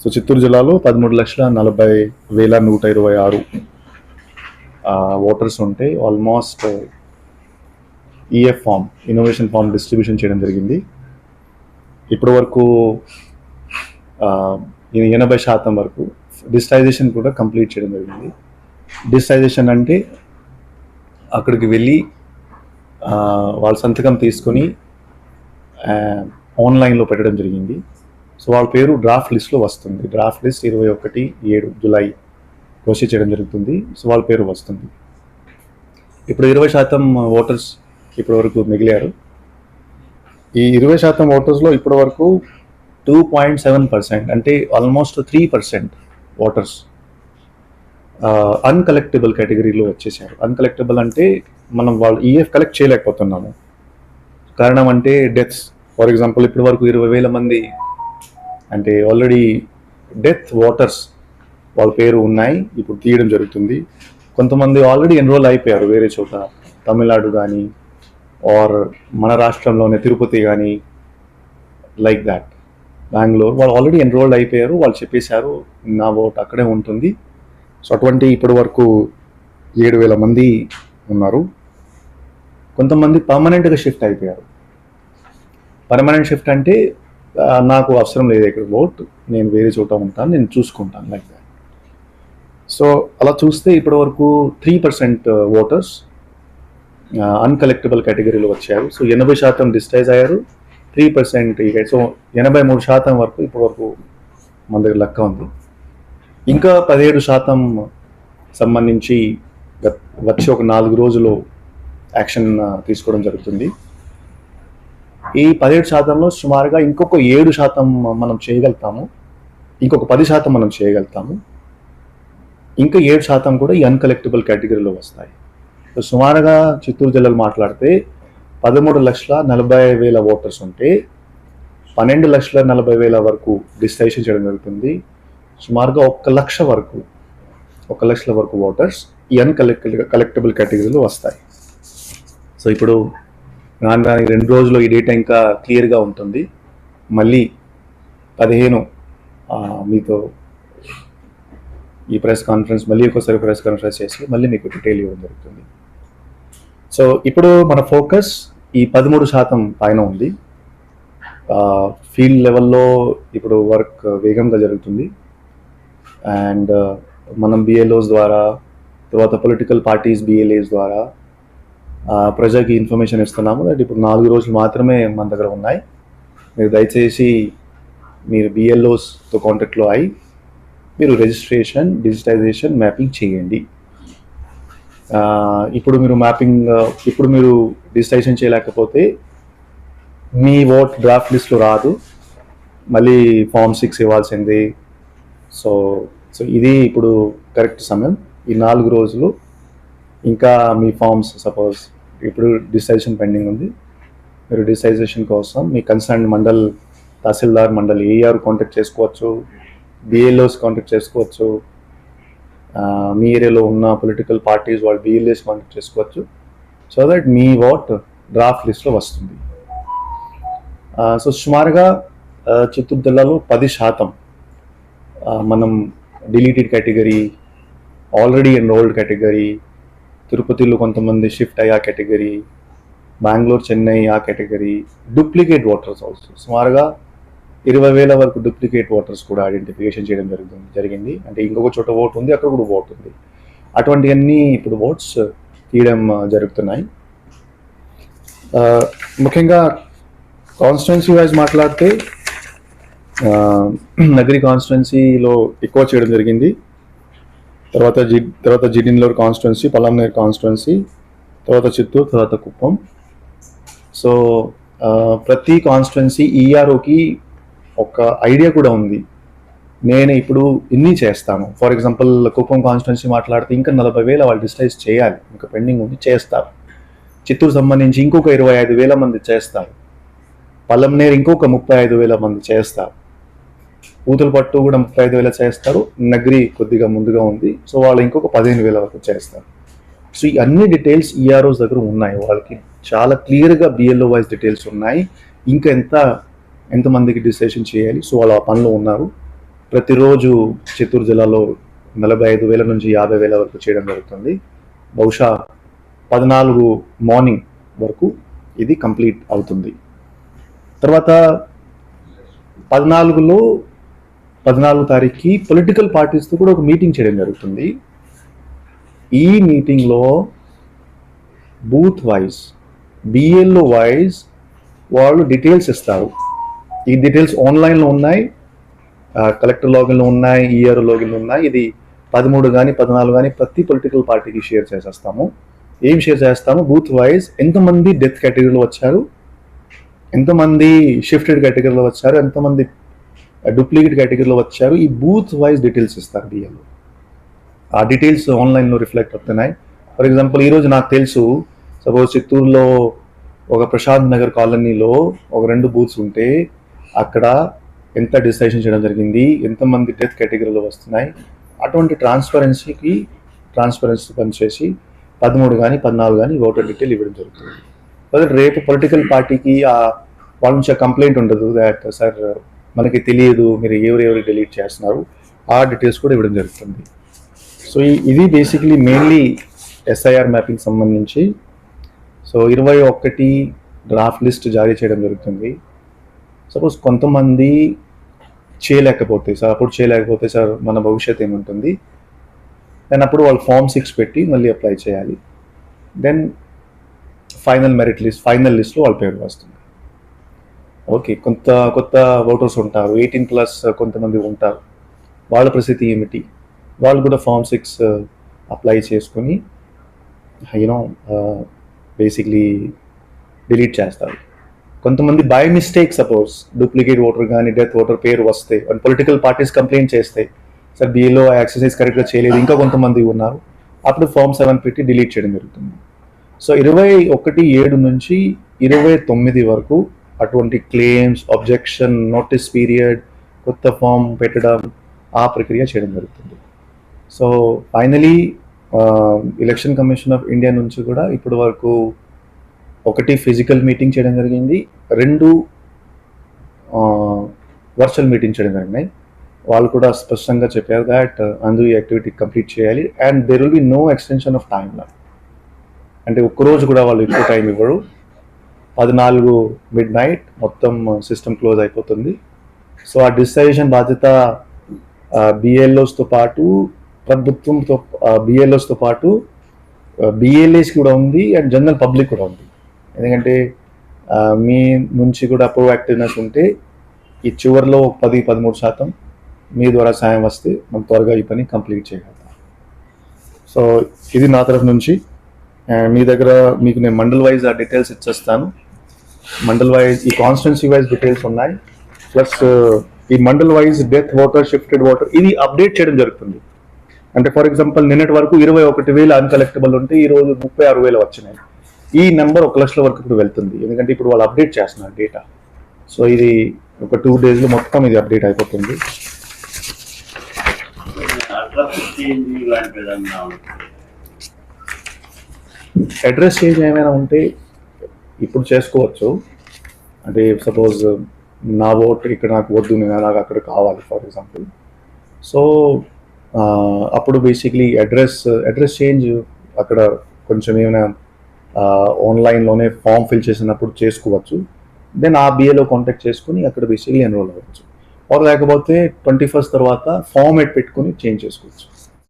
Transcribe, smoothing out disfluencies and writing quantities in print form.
So Chittoor జిల్లాలో 13,40,126 voters ఉంటే almost EF form, innovation form distribution చేయడం జరిగింది. ఇప్పటి వరకు 80% వరకు డిజిటైజేషన్ కూడా కంప్లీట్ చేయడం జరిగింది. డిజిటైజేషన్ అంటే అక్కడికి వెళ్ళి వాళ్ళ సంతకం తీసుకొని ఆన్లైన్లో పెట్టడం జరిగింది. సో వాళ్ళ పేరు డ్రాఫ్ట్ లిస్ట్లో వస్తుంది. డ్రాఫ్ట్ లిస్ట్ 21/7 జూలై ఘోషిత చేయడం జరుగుతుంది. సో వాళ్ళ పేరు వస్తుంది. ఇప్పుడు 20% ఓటర్స్ ఇప్పటి వరకు మిగిలారు. ఈ 20% ఓటర్స్లో ఇప్పటి వరకు 2.7%, అంటే ఆల్మోస్ట్ 3% ఓటర్స్ అన్కలెక్టబుల్ కేటగిరీలో వచ్చేసారు. అన్కలెక్టబుల్ అంటే మనం వాళ్ళు ఈఎఫ్ కలెక్ట్ చేయలేకపోతున్నాము. కారణం అంటే డెత్స్. ఫర్ ఎగ్జాంపుల్ ఇప్పటి వరకు 20,000 మంది అంటే ఆల్రెడీ డెత్ ఓటర్స్ వాళ్ళ పేరు ఉన్నాయి, ఇప్పుడు తీయడం జరుగుతుంది. కొంతమంది ఆల్రెడీ ఎన్రోల్ అయిపోయారు వేరే చోట, తమిళనాడు కానీ ఆర్ మన రాష్ట్రంలోనే తిరుపతి కానీ, లైక్ దాట్, బెంగళూరు, వాళ్ళు ఆల్రెడీ ఎన్రోల్డ్ అయిపోయారు. వాళ్ళు చెప్పేశారు నా ఓట్ అక్కడే ఉంటుంది. సో అటువంటి ఇప్పటి వరకు 7,000 మంది ఉన్నారు. కొంతమంది పర్మనెంట్గా షిఫ్ట్ అయిపోయారు. పర్మనెంట్ షిఫ్ట్ అంటే నాకు అవసరం లేదు ఇక్కడ ఓట్, నేను వేరే చోట ఉంటాను, నేను చూసుకుంటాను, లైక్ దాట్. సో అలా చూస్తే ఇప్పటి వరకు 3% ఓటర్స్ అన్కలెక్టబుల్ కేటగిరీలో వచ్చారు. సో 80% డిజిటైజ్ అయ్యారు, 3% సో 83% వరకు ఇప్పటి వరకు మన దగ్గర లెక్క ఉంది. ఇంకా 17% సంబంధించి వచ్చి ఒక 4 రోజులు యాక్షన్ తీసుకోవడం జరుగుతుంది. ఈ 17%లో సుమారుగా ఇంకొక 7% మనం చేయగలుగుతాము, ఇంకొక 10% మనం చేయగలుగుతాము, ఇంకా 7% కూడా ఈ అన్కలెక్టబుల్ కేటగిరీలో వస్తాయి. సో సుమారుగా చిత్తూరు జిల్లాలో మాట్లాడితే 13,40,000 ఓటర్స్ ఉంటే 12,40,000 వరకు డిజిటైజేషన్ చేయడం జరుగుతుంది. సుమారుగా 1,00,000 వరకు ఓటర్స్ ఈ కలెక్టబుల్ కేటగిరీలో వస్తాయి. సో ఇప్పుడు రాను 2 రోజుల్లో ఈ డేటా ఇంకా క్లియర్గా ఉంటుంది. మళ్ళీ 15 మీతో ఈ ప్రెస్ కాన్ఫరెన్స్, మళ్ళీ ఒకసారి ప్రెస్ కాన్ఫరెన్స్ చేసి మళ్ళీ మీకు డీటెయిల్ ఇవ్వడం జరుగుతుంది. సో ఇప్పుడు మన ఫోకస్ ఈ 13% పైన ఉంది. ఫీల్డ్ లెవెల్లో ఇప్పుడు వర్క్ వేగంగా జరుగుతుంది. అండ్ మనం బిఎల్ఓస్ ద్వారా, తర్వాత పొలిటికల్ పార్టీస్ బిఎల్ఏస్ ద్వారా ప్రజలకి ఇన్ఫర్మేషన్ ఇస్తున్నాము. దట్ ఇప్పుడు 4 రోజులు మాత్రమే మన దగ్గర ఉన్నాయి. మీరు దయచేసి మీరు బిఎల్ఓస్తో కాంటాక్ట్లో అయి మీరు రిజిస్ట్రేషన్, డిజిటైజేషన్, మ్యాపింగ్ చేయండి. ఇప్పుడు మీరు డిజిటైజేషన్ చేయలేకపోతే మీ ఓట్ డ్రాఫ్ట్ లిస్ట్లో రాదు, మళ్ళీ ఫామ్ 6 ఇవ్వాల్సింది. సో ఇది ఇప్పుడు కరెక్ట్ సమయం. ఈ 4 రోజులు ఇంకా మీ ఫామ్స్, సపోజ్ ఇప్పుడు డిజిటైజేషన్ పెండింగ్ ఉంది, మీరు డిజిటైజేషన్ కోసం మీ కన్సర్న్ మండల్, తహసీల్దార్, మండల్ ఏఆర్ కాంటాక్ట్ చేసుకోవచ్చు, బిఎల్ఓస్ కాంటాక్ట్ చేసుకోవచ్చు, మీ ఏరియాలో ఉన్న పొలిటికల్ పార్టీస్ వాళ్ళు బిఎల్ఏస్ కాంటాక్ట్ చేసుకోవచ్చు. So that me vote draft లిస్ట్లో వస్తుంది. సో సుమారుగా చిత్తూరు జిల్లాలో 10% మనం deleted category, already enrolled category, తిరుపతిలో కొంతమంది షిఫ్ట్ అయ్యా కేటగిరీ, బెంగళూరు, చెన్నై ఆ కేటగిరీ, డూప్లికేట్ ఓటర్స్ ఆల్సో సుమారుగా 20,000 వరకు డూప్లికేట్ ఓటర్స్ కూడా ఐడెంటిఫికేషన్ చేయడం జరిగింది. అంటే ఇంకొక చోట ఓటు ఉంది, అక్కడ కూడా ఓటు ఉంది. అటువంటివన్నీ ఇప్పుడు ఓట్స్ తీయడం జరుగుతున్నాయి. ముఖ్యంగా కాన్స్టిట్యున్సీ వైజ్ మాట్లాడితే నగరి కాన్స్టిట్యున్సీలో ఎక్కువ చేయడం జరిగింది. తర్వాత జిడిన్లోర్ కాన్స్టిట్యున్సీ, పలంనేర్ కాన్స్టిట్యున్సీ, తర్వాత చిత్తూరు, తర్వాత కుప్పం. సో ప్రతి కాన్స్టిట్యున్సీ ఈఆర్ఓకి ఒక ఐడియా కూడా ఉంది, నేను ఇప్పుడు ఇన్ని చేస్తాను. ఫర్ ఎగ్జాంపుల్ కుప్పం కాన్స్టిట్యున్సీ మాట్లాడితే ఇంకా 40,000 వాళ్ళు డిజిటైజ్ చేయాలి, ఇంకా పెండింగ్ ఉంది, చేస్తారు. చిత్తూరు సంబంధించి ఇంకొక 25,000 మంది చేస్తారు. పలంనేరు ఇంకొక 35,000 మంది చేస్తారు. పూతలపట్టు కూడా 35,000 చేస్తారు. నగరి కొద్దిగా ముందుగా ఉంది, సో వాళ్ళు ఇంకొక 15,000 వరకు చేస్తారు. సో ఈ అన్ని డీటెయిల్స్ ఈఆర్ఓస్ దగ్గర ఉన్నాయి, వాళ్ళకి చాలా క్లియర్గా బిఎల్ఓ వైజ్ డీటెయిల్స్ ఉన్నాయి, ఇంకా ఎంతమందికి డిజిటేషన్ చేయాలి. సో వాళ్ళు ఆ పనిలో ఉన్నారు. ప్రతిరోజు చిత్తూరు జిల్లాలో 45,000 నుంచి 50,000 వరకు చేయడం జరుగుతుంది. బహుశా 14 మార్నింగ్ వరకు ఇది కంప్లీట్ అవుతుంది. తర్వాత 14 తారీఖుకి పొలిటికల్ పార్టీస్తో కూడా ఒక మీటింగ్ చేయడం జరుగుతుంది. ఈ మీటింగ్లో బూత్ వైజ్, బిఎల్ఓ వైజ్ వాళ్ళు డీటెయిల్స్ ఇస్తారు. ఈ డీటెయిల్స్ ఆన్లైన్లో ఉన్నాయి, కలెక్టర్ లాగిన్లో ఉన్నాయి, ఈఆర్ లాగిన్లో ఉన్నాయి. ఇది 13 కానీ 14 కానీ ప్రతి పొలిటికల్ పార్టీకి షేర్ చేసేస్తాము. ఏం షేర్ చేస్తాము? బూత్ వైజ్ ఎంతమంది డెత్ కేటగిరీలో వచ్చారు, ఎంతమంది షిఫ్టెడ్ కేటగిరీలో వచ్చారు, ఎంతమంది డూప్లికేట్ కేటగిరీలో వచ్చారు, ఈ బూత్ వైజ్ డీటెయిల్స్ ఇస్తారు బిఎల్ఓ. ఆ డీటెయిల్స్ ఆన్లైన్లో రిఫ్లెక్ట్ అవుతున్నాయి. ఫర్ ఎగ్జాంపుల్ ఈరోజు నాకు తెలుసు, సపోజ్ చిత్తూరులో ఒక ప్రశాంత్ నగర్ కాలనీలో ఒక 2 బూత్స్ ఉంటే అక్కడ ఎంత డిసైషన్ చేయడం జరిగింది, ఎంతమంది డెత్ కేటగిరీలో వస్తున్నాయి, అటువంటి ట్రాన్స్పరెన్సీ పనిచేసి 13 కానీ 14 కానీ ఓటర్ డీటెయిల్ ఇవ్వడం జరుగుతుంది. రేపు పొలిటికల్ పార్టీకి వాళ్ళ నుంచి కంప్లైంట్ ఉండదు, దాట్ సార్ మనకి తెలియదు మీరు ఎవరెవరు డిలీట్ చేస్తున్నారు, ఆ డీటెయిల్స్ కూడా ఇవ్వడం జరుగుతుంది. సో ఇది బేసిక్లీ మెయిన్లీ ఎస్ఐఆర్ మ్యాపింగ్ సంబంధించి. సో 21 డ్రాఫ్ట్ లిస్ట్ జారీ చేయడం జరుగుతుంది. సపోజ్ కొంతమంది చేయలేకపోతే సార్ మన భవిష్యత్తు ఏముంటుంది, దెన్ అప్పుడు వాళ్ళు Form 6 పెట్టి మళ్ళీ అప్లై చేయాలి. దెన్ ఫైనల్ లిస్ట్లో వాళ్ళ పేరు వస్తుంది. ఓకే, కొత్త ఓటర్స్ ఉంటారు, 18+ కొంతమంది ఉంటారు, వాళ్ళ పరిస్థితి ఏమిటి? వాళ్ళు కూడా Form 6 అప్లై చేసుకొని బేసిక్లీ డిలీట్ చేస్తారు. కొంతమంది by mistake suppose duplicate voter కానీ డెత్ ఓటర్ పేరు వస్తే పొలిటికల్ పార్టీస్ కంప్లైంట్ చేస్తే సార్ బిఏలో ఎక్సర్సైజ్ కరెక్ట్గా చేయలేదు, ఇంకా కొంతమంది ఉన్నారు, అప్పుడు Form 7 పెట్టి డిలీట్ చేయడం జరుగుతుంది. సో 21/7 నుంచి 29 వరకు అటువంటి క్లెయిమ్స్, అబ్జెక్షన్, నోటీస్ పీరియడ్, కొత్త ఫామ్ పెట్టడం, ఆ ప్రక్రియ చేయడం జరుగుతుంది. So finally election commission of India నుంచి కూడా ఇప్పటి వరకు 1 ఫిజికల్ మీటింగ్ చేయడం జరిగింది, 2 వర్చువల్ మీటింగ్ చేయడం జరిగినాయి. వాళ్ళు కూడా స్పష్టంగా చెప్పారు దాట్ అందరూ ఈ యాక్టివిటీ కంప్లీట్ చేయాలి and there will be no extension of time. అంటే ఒక్కరోజు కూడా వాళ్ళు ఎక్కువ టైం ఇవ్వరు. 14 midnight మొత్తం సిస్టమ్ క్లోజ్ అయిపోతుంది. సో ఆ డిసైజన్ బాధ్యత బిఎల్ఓస్తో పాటు ప్రభుత్వంతో, బిఎల్ఓస్తో పాటు బిఎల్ఏస్ కూడా ఉంది అండ్ జనరల్ పబ్లిక్ కూడా ఉంది. ఎందుకంటే మీ నుంచి కూడా ప్రోయాక్టివ్నెస్ ఉంటే ఈ చివరిలో 10-13% మీ ద్వారా సాయం వస్తే మనం త్వరగా ఈ పని కంప్లీట్ చేయగలుగుతాం. సో ఇది నా తరఫు నుంచి. మీ దగ్గర మీకు నేను మండల్ వైజ్ ఆ డీటెయిల్స్ ఇచ్చేస్తాను. మండల్ వైజ్ ఈ కాన్స్టిట్యున్సీ వైజ్ డీటెయిల్స్ ఉన్నాయి, ప్లస్ ఈ mandal wise death voter, shifted voter ఇది అప్డేట్ చేయడం జరుగుతుంది. అంటే ఫర్ ఎగ్జాంపుల్ నిన్నటి వరకు 21,000 అన్కలెక్టబుల్ ఉంటే ఈరోజు 36,000 వచ్చినాయి. ఈ నెంబర్ 1 లక్షల వరకు ఇప్పుడు వెళ్తుంది, ఎందుకంటే ఇప్పుడు వాళ్ళు అప్డేట్ చేస్తున్నారు డేటా. సో ఇది ఒక 2 daysలో మొత్తం ఇది అప్డేట్ అయిపోతుంది. అడ్రస్ చేంజ్ ఏమైనా ఉంటే ఇప్పుడు చేసుకోవచ్చు. అంటే సపోజ్ నా ఓట్ ఇక్కడ నాకు వద్దు, నాకు అక్కడ కావాలి ఫర్ ఎగ్జాంపుల్. సో అప్పుడు బేసిక్లీ అడ్రస్ చేంజ్ అక్కడ కొంచెం ఏమైనా ఆన్లైన్లోనే ఫామ్ ఫిల్ చేసినప్పుడు చేసుకోవచ్చు. దెన్ ఆ బిఏలో కాంటాక్ట్ చేసుకుని అక్కడ బేసిక్లీ ఎన్రోల్ అవ్వచ్చు. లేకపోతే 21st తర్వాత Form 8 పెట్టుకుని చేంజ్ చేసుకోవచ్చు.